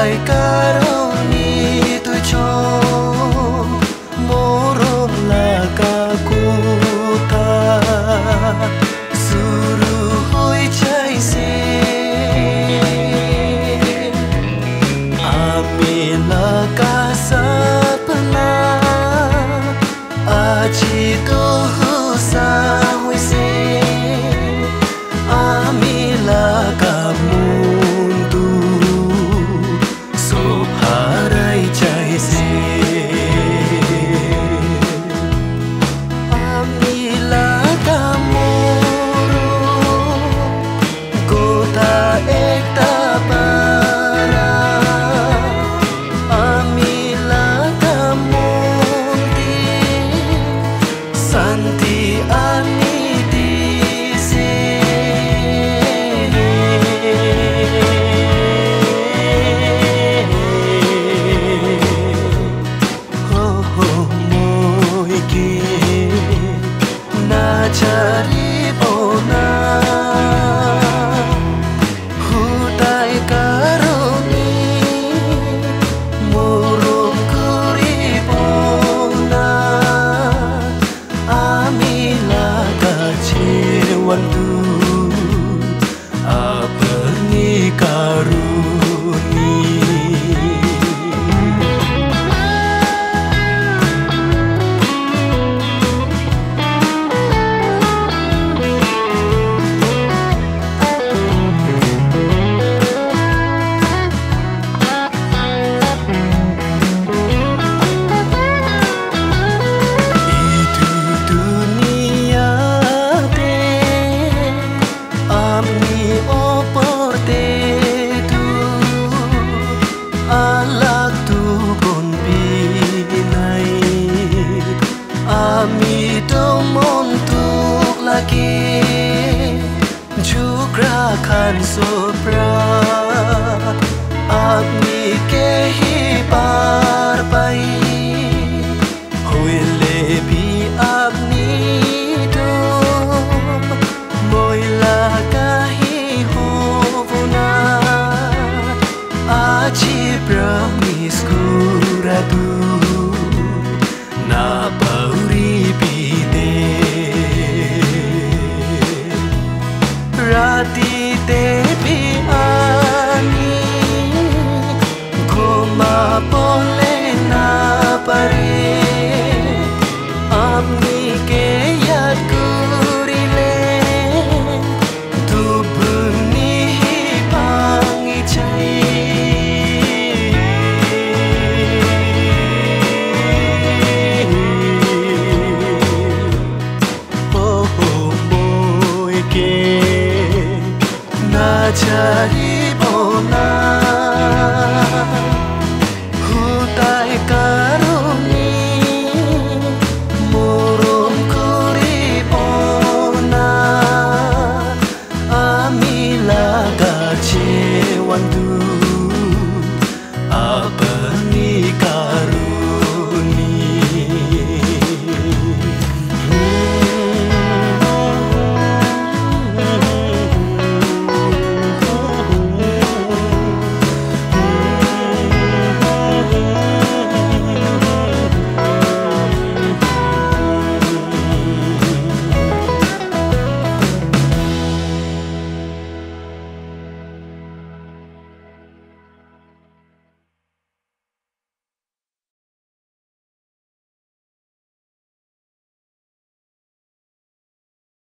Hutai karoni tu cho morong laka kuta Suruh hoi chai se Amila ka sapna Aji tu husa hoi se Amila ka mundu Sobharai chai se Amila ka moro Kota ekta para Amila ka munti Santi ani di se Cari bona Hutai karoni Murung kuri bona Amila kacewan tu Apeni karuni Alak tu kon binai Ami domon tuk lagi Juga kan sopra Ami kehi parpai Hoi lebi abni do Moila kahi hovuna Aji promise kuradu Na pauri bide Rati tepi ani Goma pole na pare Amni ke yad kurile Dubuni pangi chai Cari